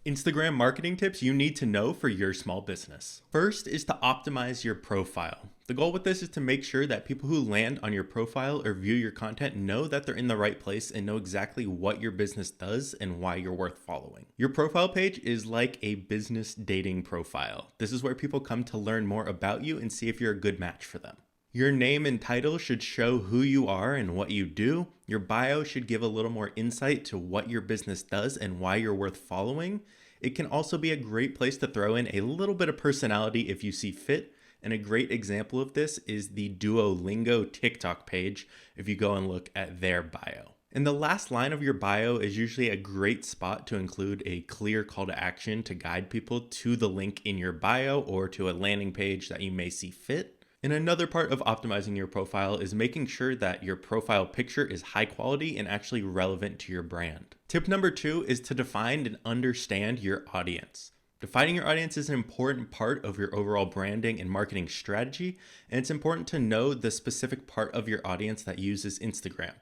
Instagram marketing tips you need to know for your small business. First is to optimize your profile. The goal with this is to make sure that people who land on your profile or view your content know that they're in the right place and know exactly what your business does and why you're worth following. Your profile page is like a business dating profile. This is where people come to learn more about you and see if you're a good match for them. Your name and title should show who you are and what you do. Your bio should give a little more insight to what your business does and why you're worth following. It can also be a great place to throw in a little bit of personality if you see fit. And a great example of this is the Duolingo TikTok page if you go and look at their bio. And the last line of your bio is usually a great spot to include a clear call to action to guide people to the link in your bio or to a landing page that you may see fit. And another part of optimizing your profile is making sure that your profile picture is high quality and actually relevant to your brand. Tip number 2 is to define and understand your audience. Defining your audience is an important part of your overall branding and marketing strategy, and it's important to know the specific part of your audience that uses Instagram.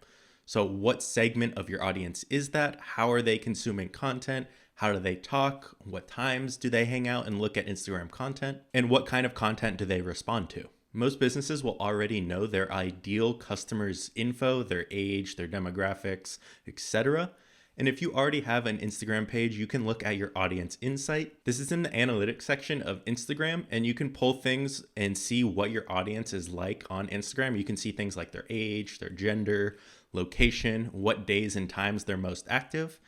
So what segment of your audience is that? How are they consuming content? How do they talk? What times do they hang out and look at Instagram content? And what kind of content do they respond to? Most businesses will already know their ideal customers' info, their age, their demographics, etc. And if you already have an Instagram page, you can look at your audience insight. This is in the analytics section of Instagram, and you can pull things and see what your audience is like on Instagram. You can see things like their age, their gender, location, what days and times they're most active.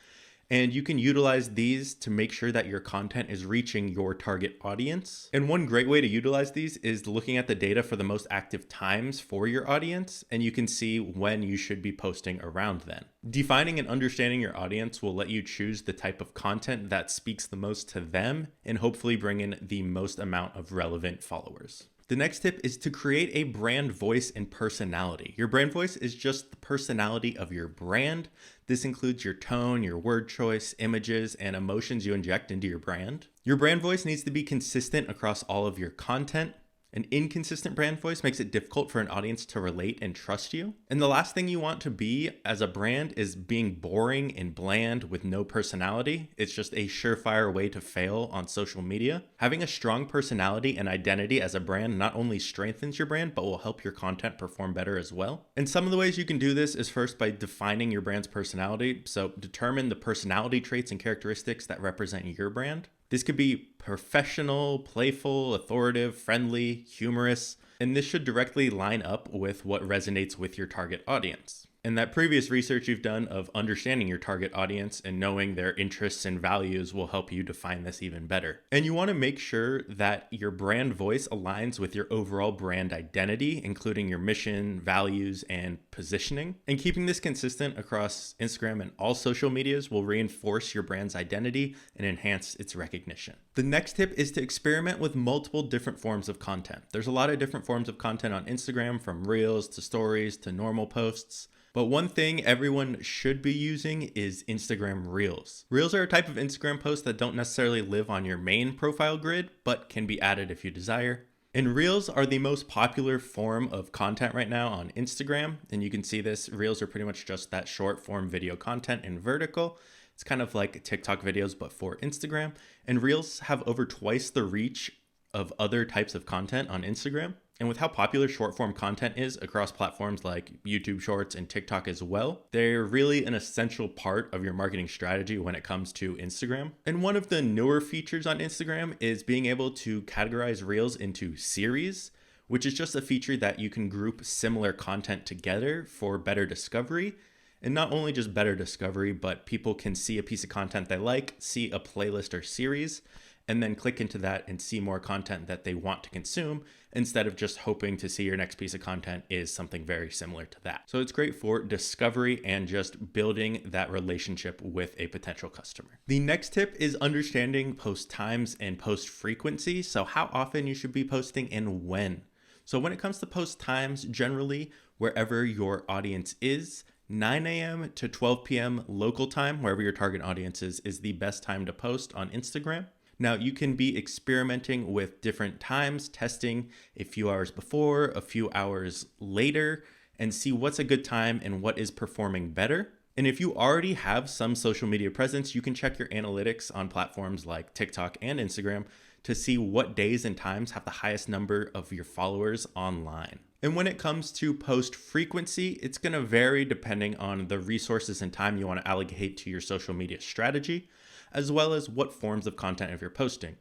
And you can utilize these to make sure that your content is reaching your target audience. And one great way to utilize these is looking at the data for the most active times for your audience, and you can see when you should be posting around then. Defining and understanding your audience will let you choose the type of content that speaks the most to them and hopefully bring in the most amount of relevant followers. The next tip is to create a brand voice and personality. Your brand voice is just the personality of your brand. This includes your tone, your word choice, images, and emotions you inject into your brand. Your brand voice needs to be consistent across all of your content. An inconsistent brand voice makes it difficult for an audience to relate and trust you. And the last thing you want to be as a brand is being boring and bland with no personality. It's just a surefire way to fail on social media. Having a strong personality and identity as a brand not only strengthens your brand, but will help your content perform better as well. And some of the ways you can do this is first by defining your brand's personality. So determine the personality traits and characteristics that represent your brand. This could be professional, playful, authoritative, friendly, humorous, and this should directly line up with what resonates with your target audience. And that previous research you've done of understanding your target audience and knowing their interests and values will help you define this even better. And you want to make sure that your brand voice aligns with your overall brand identity, including your mission, values, and positioning. And keeping this consistent across Instagram and all social medias will reinforce your brand's identity and enhance its recognition. The next tip is to experiment with multiple different forms of content. There's a lot of different forms of content on Instagram, from reels to stories to normal posts. But one thing everyone should be using is Instagram Reels. Reels are a type of Instagram post that don't necessarily live on your main profile grid, but can be added if you desire. And Reels are the most popular form of content right now on Instagram. And you can see this, Reels are pretty much just that short form video content in vertical. It's kind of like TikTok videos, but for Instagram. And Reels have over twice the reach of other types of content on Instagram. And with how popular short form content is across platforms like YouTube Shorts and TikTok as well, they're really an essential part of your marketing strategy when it comes to Instagram. And one of the newer features on Instagram is being able to categorize Reels into series, which is just a feature that you can group similar content together for better discovery. And not only just better discovery, but people can see a piece of content they like, see a playlist or series, and then click into that and see more content that they want to consume, instead of just hoping to see your next piece of content is something very similar to that. So it's great for discovery and just building that relationship with a potential customer. The next tip is understanding post times and post frequency. So how often you should be posting and when. So when it comes to post times, generally wherever your audience is, 9 a.m. to 12 p.m. local time, wherever your target audience is the best time to post on Instagram. Now, you can be experimenting with different times, testing a few hours before, a few hours later, and see what's a good time and what is performing better. And if you already have some social media presence, you can check your analytics on platforms like TikTok and Instagram to see what days and times have the highest number of your followers online. And when it comes to post frequency, it's going to vary depending on the resources and time you want to allocate to your social media strategy, as well as what forms of content if you're posting.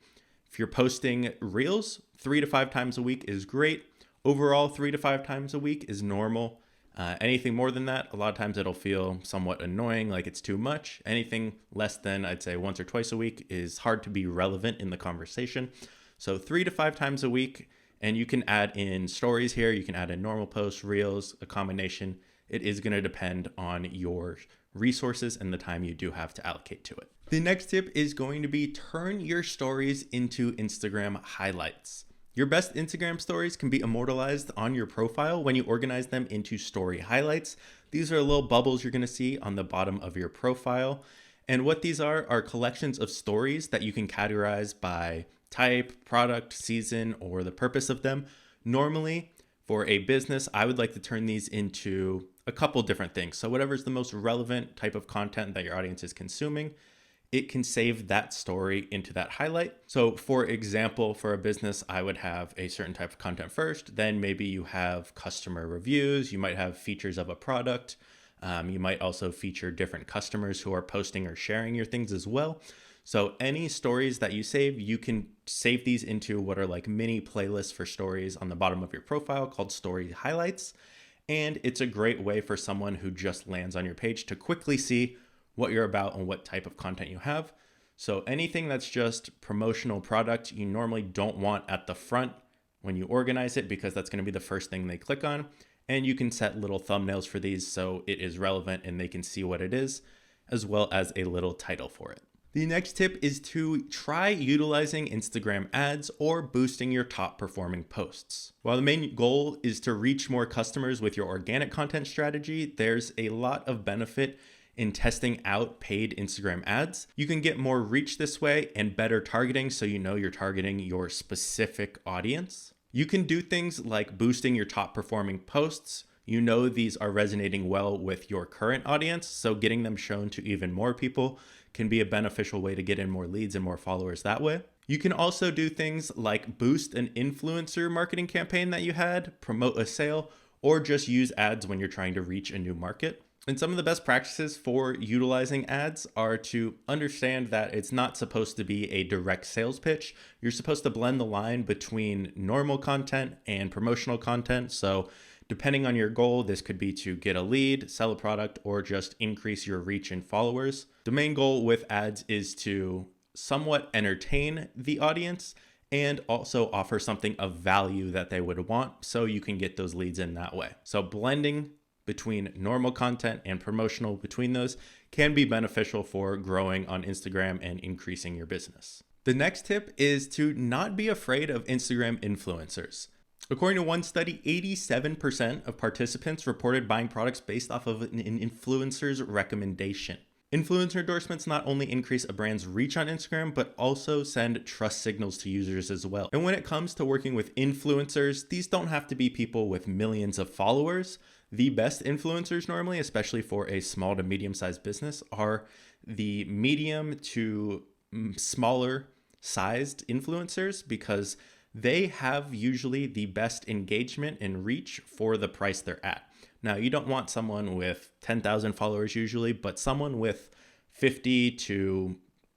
If you're posting reels, 3 to 5 times a week is great. Overall, 3 to 5 times a week is normal. Anything more than that, a lot of times it'll feel somewhat annoying, like it's too much. Anything less than, I'd say, once or twice a week is hard to be relevant in the conversation. So 3 to 5 times a week, and you can add in stories here. You can add in normal posts, reels, a combination. It is going to depend on your resources and the time you do have to allocate to it. The next tip is going to be turn your stories into Instagram highlights. Your best Instagram stories can be immortalized on your profile when you organize them into story highlights. These are little bubbles you're going to see on the bottom of your profile. And what these are collections of stories that you can categorize by type, product, season, or the purpose of them. Normally, for a business, I would like to turn these into a couple different things. So whatever's the most relevant type of content that your audience is consuming, it can save that story into that highlight. So for example, for a business, I would have a certain type of content first, then maybe you have customer reviews, you might have features of a product. You might also feature different customers who are posting or sharing your things as well. So any stories that you save, you can save these into what are like mini playlists for stories on the bottom of your profile called story highlights. And it's a great way for someone who just lands on your page to quickly see what you're about and what type of content you have. So anything that's just promotional product, you normally don't want at the front when you organize it, because that's going to be the first thing they click on. And you can set little thumbnails for these so it is relevant and they can see what it is, as well as a little title for it. The next tip is to try utilizing Instagram ads or boosting your top performing posts. While the main goal is to reach more customers with your organic content strategy, there's a lot of benefit in testing out paid Instagram ads. You can get more reach this way and better targeting, so you know you're targeting your specific audience. You can do things like boosting your top performing posts. You know these are resonating well with your current audience, so getting them shown to even more people can be a beneficial way to get in more leads and more followers that way. You can also do things like boost an influencer marketing campaign that you had, promote a sale, or just use ads when you're trying to reach a new market. And some of the best practices for utilizing ads are to understand that it's not supposed to be a direct sales pitch. You're supposed to blend the line between normal content and promotional content. So depending on your goal, this could be to get a lead, sell a product, or just increase your reach and followers. The main goal with ads is to somewhat entertain the audience and also offer something of value that they would want, so you can get those leads in that way. So blending between normal content and promotional between those can be beneficial for growing on Instagram and increasing your business. The next tip is to not be afraid of Instagram influencers. According to one study, 87% of participants reported buying products based off of an influencer's recommendation. Influencer endorsements not only increase a brand's reach on Instagram, but also send trust signals to users as well. And when it comes to working with influencers, these don't have to be people with millions of followers. The best influencers normally, especially for a small to medium-sized business, are the medium to smaller sized influencers, because they have usually the best engagement and reach for the price they're at. Now, you don't want someone with 10,000 followers usually, but someone with 50 to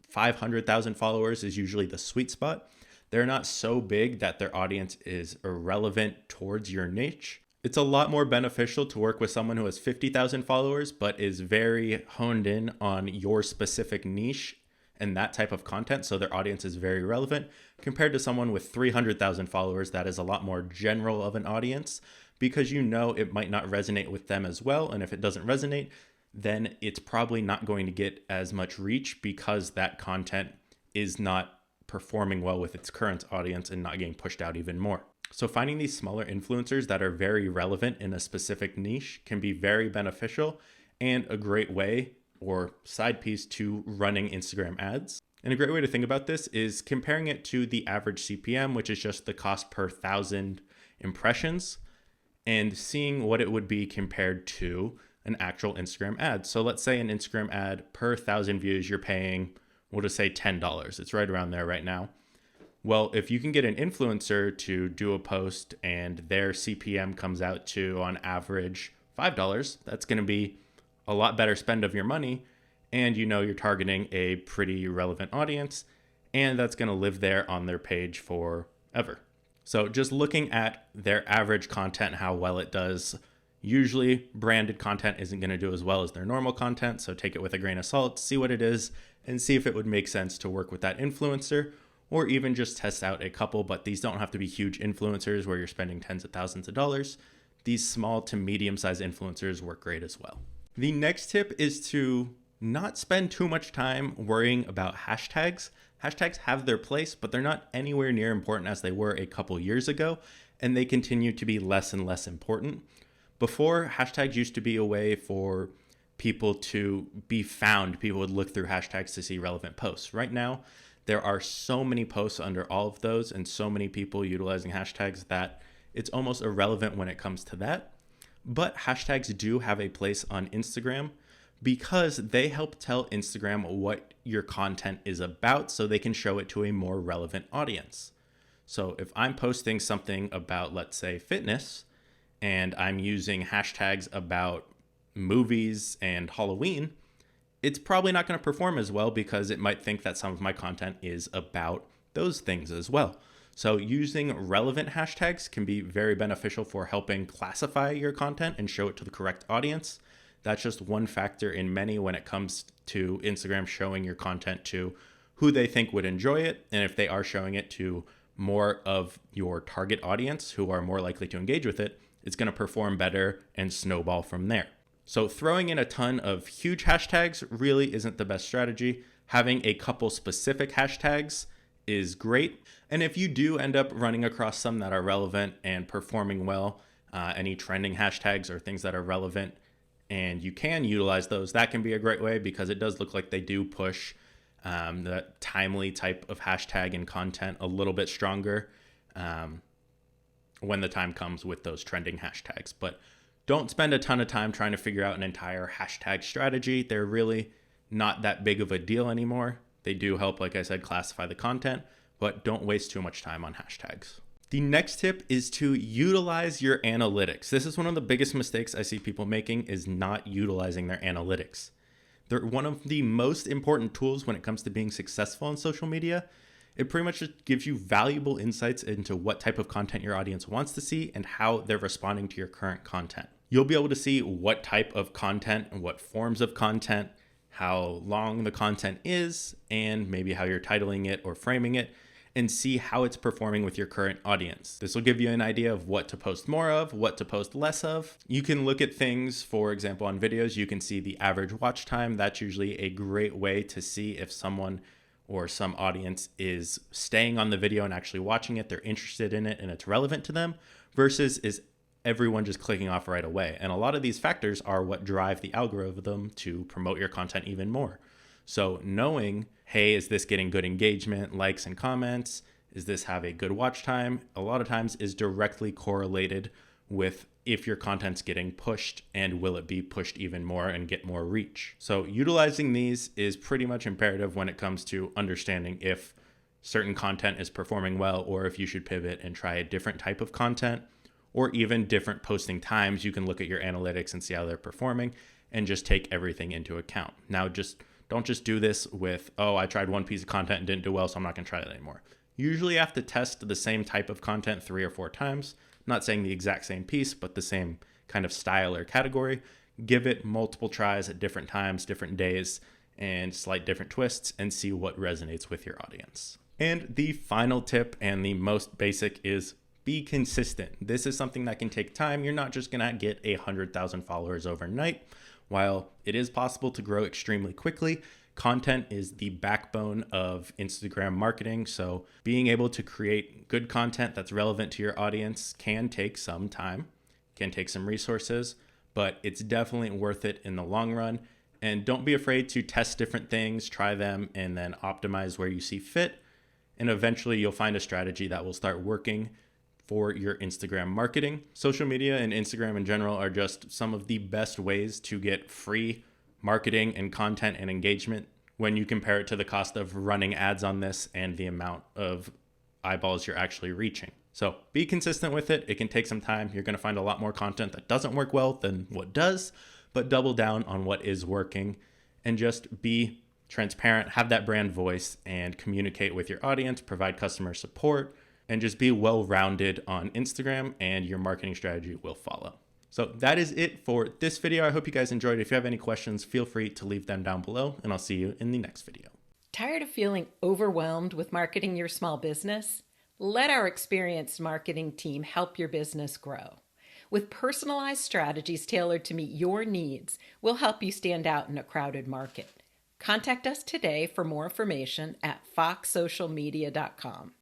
500,000 followers is usually the sweet spot. They're not so big that their audience is irrelevant towards your niche. It's a lot more beneficial to work with someone who has 50,000 followers, but is very honed in on your specific niche and that type of content, so their audience is very relevant, compared to someone with 300,000 followers that is a lot more general of an audience, because you know it might not resonate with them as well. And if it doesn't resonate, then it's probably not going to get as much reach, because that content is not performing well with its current audience and not getting pushed out even more. So finding these smaller influencers that are very relevant in a specific niche can be very beneficial and a great way or side piece to running Instagram ads. And a great way to think about this is comparing it to the average CPM, which is just the cost per 1,000 impressions, and seeing what it would be compared to an actual Instagram ad. So let's say an Instagram ad per 1,000 views, you're paying, we'll just say $10. It's right around there right now. Well, if you can get an influencer to do a post and their CPM comes out to on average $5, that's going to be a lot better spend of your money. And you know you're targeting a pretty relevant audience, and that's going to live there on their page forever. So just looking at their average content, how well it does. Usually branded content isn't going to do as well as their normal content. So take it with a grain of salt, see what it is, and see if it would make sense to work with that influencer, or even just test out a couple. But these don't have to be huge influencers where you're spending tens of thousands of dollars. These small to medium-sized influencers work great as well. The next tip is to not spend too much time worrying about hashtags. Hashtags have their place, but they're not anywhere near important as they were a couple years ago, and they continue to be less and less important. Before, hashtags used to be a way for people to be found. People would look through hashtags to see relevant posts. Right now, there are so many posts under all of those and so many people utilizing hashtags that it's almost irrelevant when it comes to that. But hashtags do have a place on Instagram because they help tell Instagram what your content is about so they can show it to a more relevant audience. So if I'm posting something about, let's say, fitness, and I'm using hashtags about movies and Halloween, it's probably not going to perform as well because it might think that some of my content is about those things as well. So using relevant hashtags can be very beneficial for helping classify your content and show it to the correct audience. That's just one factor in many when it comes to Instagram showing your content to who they think would enjoy it. And if they are showing it to more of your target audience who are more likely to engage with it, it's going to perform better and snowball from there. So throwing in a ton of huge hashtags really isn't the best strategy. Having a couple specific hashtags is great. And if you do end up running across some that are relevant and performing well, any trending hashtags or things that are relevant, and you can utilize those, that can be a great way because it does look like they do push the timely type of hashtag and content a little bit stronger when the time comes with those trending hashtags. But don't spend a ton of time trying to figure out an entire hashtag strategy. They're really not that big of a deal anymore. They do help, like I said, classify the content, but don't waste too much time on hashtags. The next tip is to utilize your analytics. This is one of the biggest mistakes I see people making is not utilizing their analytics. They're one of the most important tools when it comes to being successful on social media. It pretty much just gives you valuable insights into what type of content your audience wants to see and how they're responding to your current content. You'll be able to see what type of content and what forms of content, how long the content is, and maybe how you're titling it or framing it, and see how it's performing with your current audience. This will give you an idea of what to post more of, what to post less of. You can look at things, for example, on videos, you can see the average watch time. That's usually a great way to see if someone or some audience is staying on the video and actually watching it, they're interested in it and it's relevant to them, versus is everyone just clicking off right away. And a lot of these factors are what drive the algorithm to promote your content even more. So knowing, hey, is this getting good engagement, likes and comments? Is this have a good watch time? A lot of times is directly correlated with if your content's getting pushed and will it be pushed even more and get more reach. So utilizing these is pretty much imperative when it comes to understanding if certain content is performing well or if you should pivot and try a different type of content or even different posting times. You can look at your analytics and see how they're performing and just take everything into account. Now, don't just do this with, oh, I tried one piece of content and didn't do well, so I'm not going to try that anymore. Usually you have to test the same type of content 3 or 4 times. Not saying the exact same piece, but the same kind of style or category. Give it multiple tries at different times, different days, and slight different twists and see what resonates with your audience. And the final tip and the most basic is be consistent. This is something that can take time. You're not just going to get 100,000 followers overnight. While it is possible to grow extremely quickly, content is the backbone of Instagram marketing. So being able to create good content that's relevant to your audience can take some time, can take some resources, but it's definitely worth it in the long run. And don't be afraid to test different things, try them, and then optimize where you see fit. And eventually you'll find a strategy that will start working for your Instagram marketing. Social media and Instagram in general are just some of the best ways to get free marketing and content and engagement when you compare it to the cost of running ads on this and the amount of eyeballs you're actually reaching. So be consistent with it. It can take some time. You're going to find a lot more content that doesn't work well than what does, but double down on what is working and just be transparent, have that brand voice, and communicate with your audience, provide customer support, and just be well-rounded on Instagram, and your marketing strategy will follow. So that is it for this video. I hope you guys enjoyed. If you have any questions, feel free to leave them down below, and I'll see you in the next video. Tired of feeling overwhelmed with marketing your small business? Let our experienced marketing team help your business grow. With personalized strategies tailored to meet your needs, we'll help you stand out in a crowded market. Contact us today for more information at foxsocialmedia.com.